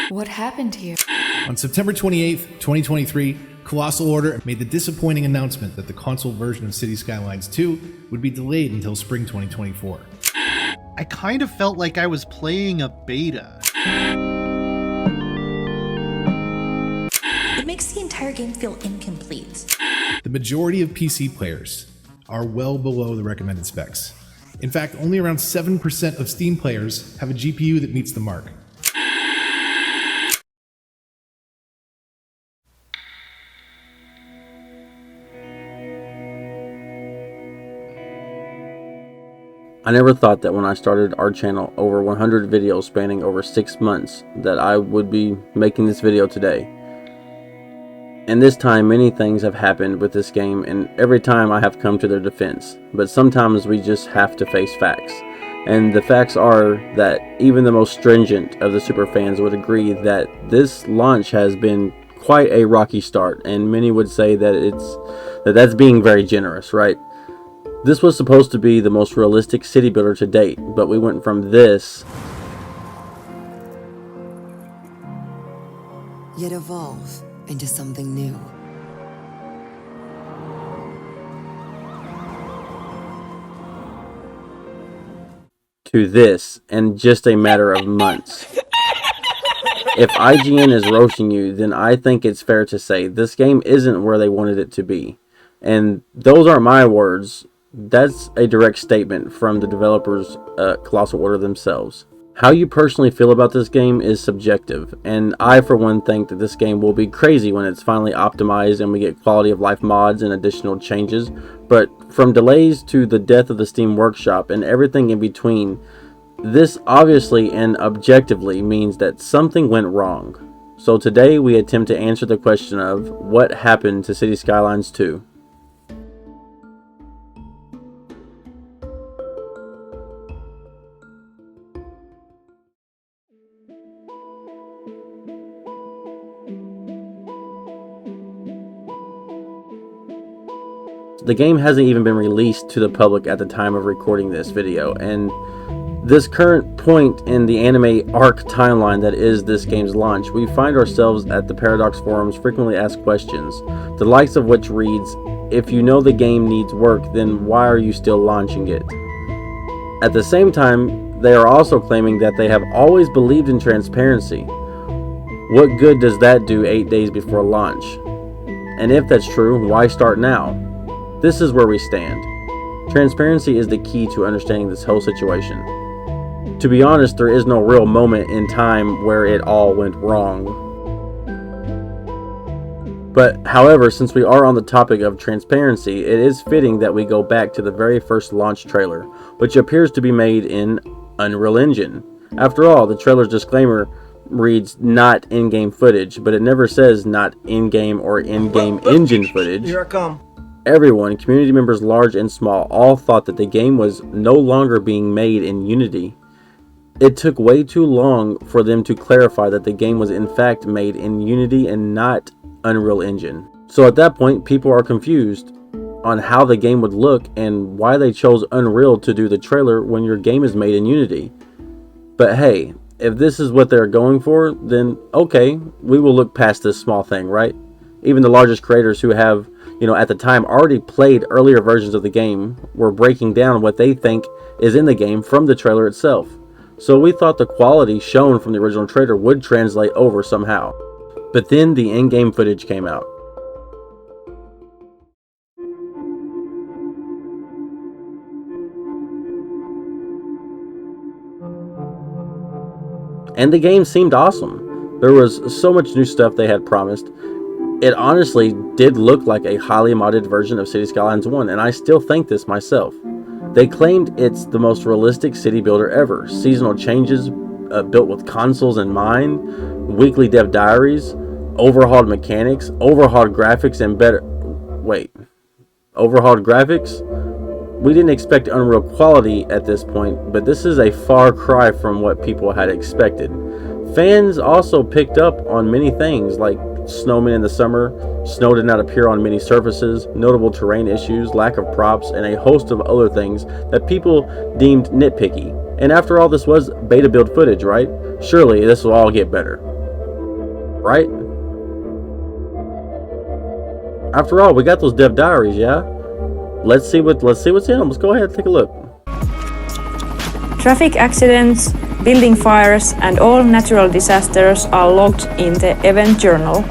What happened here? On September 28th, 2023, Colossal Order made the disappointing announcement that the console version of Cities Skylines 2 would be delayed until spring 2024. I kind of felt like I was playing a beta. It makes the entire game feel incomplete. The majority of PC players are well below the recommended specs. In fact, only around 7% of Steam players have a GPU that meets the mark. I never thought that when I started our channel over 100 videos spanning over 6 months that I would be making this video today. And this time many things have happened with this game, and every time I have come to their defense. But sometimes we just have to face facts. And the facts are that even the most stringent of the super fans would agree that this launch has been quite a rocky start, and many would say that that's being very generous, right? This was supposed to be the most realistic city builder to date, but we went from this yet evolve into something new. to this in just a matter of months. If IGN is roasting you, then I think it's fair to say this game isn't where they wanted it to be. And those aren't my words. That's a direct statement from the developers, Colossal Order themselves. How you personally feel about this game is subjective, and I for one think that this game will be crazy when it's finally optimized and we get quality of life mods and additional changes. But from delays to the death of the Steam Workshop and everything in between, this obviously and objectively means that something went wrong. So today we attempt to answer the question of what happened to Cities Skylines 2. The game hasn't even been released to the public at the time of recording this video, and this current point in the anime arc timeline that is this game's launch, we find ourselves at the Paradox forums frequently asked questions, the likes of which reads, if you know the game needs work, then why are you still launching it? At the same time, they are also claiming that they have always believed in transparency. What good does that do 8 days before launch? And if that's true, why start now? This is where we stand. Transparency is the key to understanding this whole situation. To be honest, there is no real moment in time where it all went wrong. But however, since we are on the topic of transparency, it is fitting that we go back to the very first launch trailer, which appears to be made in Unreal Engine. After all, the trailer's disclaimer reads not in-game footage, but it never says not in-game or in-game engine footage. Here I come. Everyone, community members large and small, all thought that the game was no longer being made in Unity. It took way too long for them to clarify that the game was in fact made in Unity and not Unreal Engine. So at that point, people are confused on how the game would look and why they chose Unreal to do the trailer when your game is made in Unity. But hey, if this is what they're going for, then okay, we will look past this small thing, right? Even the largest creators who have, at the time already played earlier versions of the game were breaking down what they think is in the game from the trailer itself. So we thought the quality shown from the original trailer would translate over somehow. But then the in-game footage came out. And the game seemed awesome. There was so much new stuff they had promised. It honestly did look like a highly modded version of Cities Skylines 1, and I still think this myself. They claimed it's the most realistic city builder ever. Seasonal changes built with consoles in mind, weekly dev diaries, overhauled mechanics, overhauled graphics, and better... Wait. Overhauled graphics? We didn't expect Unreal quality at this point, but this is a far cry from what people had expected. Fans also picked up on many things like snowmen in the summer, snow did not appear on many surfaces, notable terrain issues, lack of props, and a host of other things that people deemed nitpicky. And after all, this was beta build footage, right? Surely this will all get better. right? After all, we got those dev diaries, yeah? Let's see what's in them. Let's go ahead and take a look. Traffic accidents, building fires, and all natural disasters are logged in the event journal.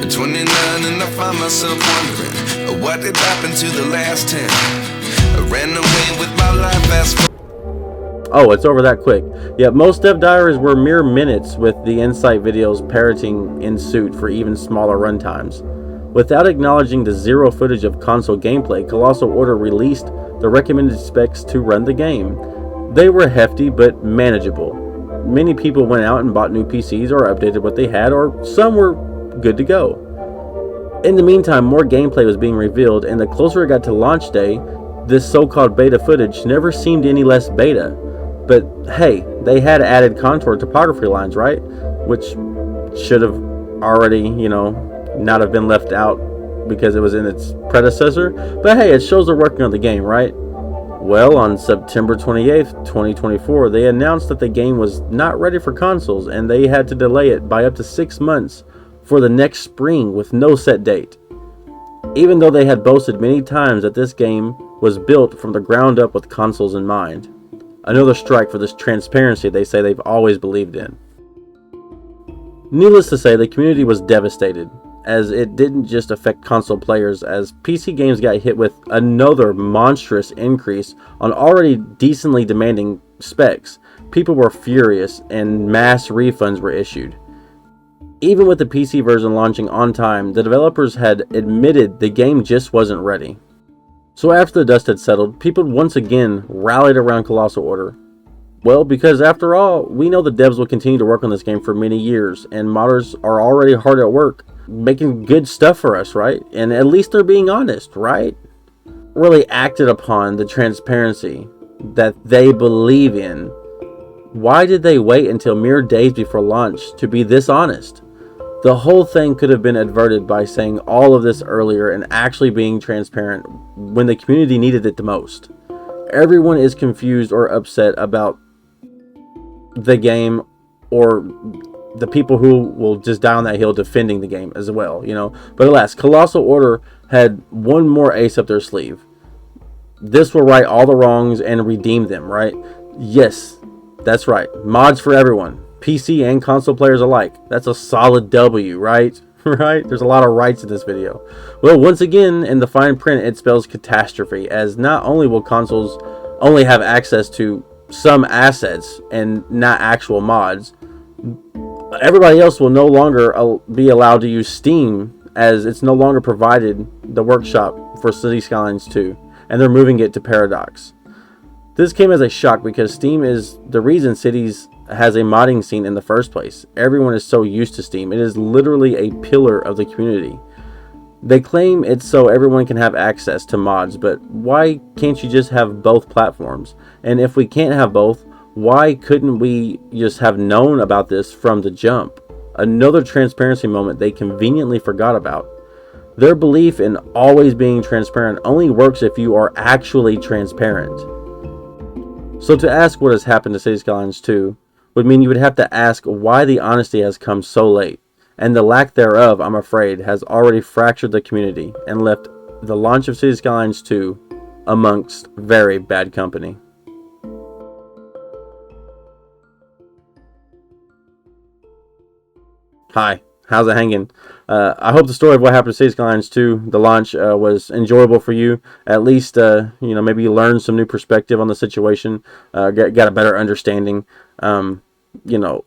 At 29 and I find myself wondering what did happen to the last 10. I ran away with my life fast forward. Oh, it's over that quick. Yeah, most dev diaries were mere minutes, with the insight videos parroting ensued for even smaller runtimes. Without acknowledging the zero footage of console gameplay, Colossal Order released the recommended specs to run the game. They were hefty but manageable. Many people went out and bought new PCs or updated what they had, or some were good to go. In the meantime, more gameplay was being revealed, and the closer it got to launch day, this so-called beta footage never seemed any less beta. But hey, they had added contour topography lines, right? Which should have already, not have been left out because it was in its predecessor. But hey, it shows they're working on the game, right? Well, on September 28th, 2024, they announced that the game was not ready for consoles, and they had to delay it by up to 6 months for the next spring with no set date. Even though they had boasted many times that this game was built from the ground up with consoles in mind. Another strike for this transparency they say they've always believed in. Needless to say, the community was devastated, as it didn't just affect console players, as PC games got hit with another monstrous increase on already decently demanding specs. People were furious, and mass refunds were issued. Even with the PC version launching on time, the developers had admitted the game just wasn't ready. So after the dust had settled, people once again rallied around Colossal Order. Well, because after all, we know the devs will continue to work on this game for many years, and modders are already hard at work, making good stuff for us, right? And at least they're being honest, right? Really acted upon the transparency that they believe in. Why did they wait until mere days before launch to be this honest? The whole thing could have been averted by saying all of this earlier and actually being transparent when the community needed it the most. Everyone is confused or upset about the game, or the people who will just die on that hill defending the game as well, But alas, Colossal Order had one more ace up their sleeve. This will right all the wrongs and redeem them, right? Yes, that's right. Mods for everyone. PC and console players alike. That's a solid W, right? Right? There's a lot of rights in this video. Well, once again, in the fine print, it spells catastrophe, as not only will consoles only have access to some assets and not actual mods, everybody else will no longer be allowed to use Steam, as it's no longer provided the workshop for Cities Skylines 2, and they're moving it to Paradox. This came as a shock because Steam is the reason Cities has a modding scene in the first place. Everyone is so used to Steam. It is literally a pillar of the community. They claim it's so everyone can have access to mods, but why can't you just have both platforms? And if we can't have both, why couldn't we just have known about this from the jump? Another transparency moment they conveniently forgot about. Their belief in always being transparent only works if you are actually transparent. So to ask what has happened to Cities Skylines 2 would mean you would have to ask why the honesty has come so late, and the lack thereof, I'm afraid, has already fractured the community and left the launch of Cities Skylines 2 amongst very bad company. Hi, how's it hanging? I hope the story of what happened to Cities Skylines 2, the launch, was enjoyable for you. At least, maybe you learned some new perspective on the situation, got a better understanding.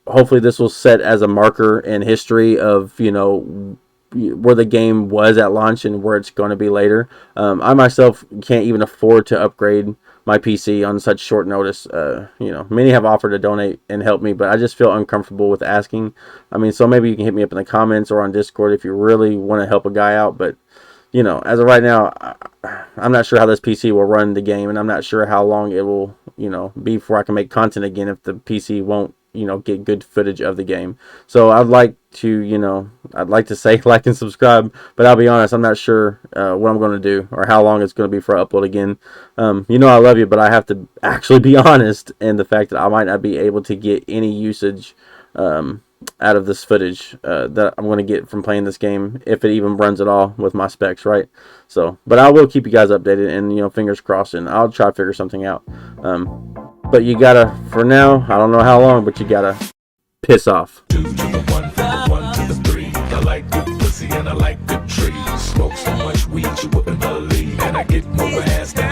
Hopefully this will set as a marker in history of, where the game was at launch and where it's going to be later. I myself can't even afford to upgrade my PC on such short notice. Many have offered to donate and help me, but I just feel uncomfortable with asking. So maybe you can hit me up in the comments or on Discord if you really want to help a guy out. But, as of right now, I'm not sure how this PC will run the game, and I'm not sure how long it will, be before I can make content again if the PC won't get good footage of the game. So I'd like to say like and subscribe, but I'll be honest, I'm not sure what I'm going to do or how long it's going to be for upload again. I love you, but I have to actually be honest in the fact that I might not be able to get any usage out of this footage that I'm going to get from playing this game, if it even runs at all with my specs, right? So, but I will keep you guys updated, and fingers crossed, and I'll try to figure something out. But you gotta, for now, I don't know how long, but you gotta piss off. 2 to the 1, from the 1 to the 3. I like good pussy and I like good trees. Smoke so much weed you wouldn't believe, and I get more ass than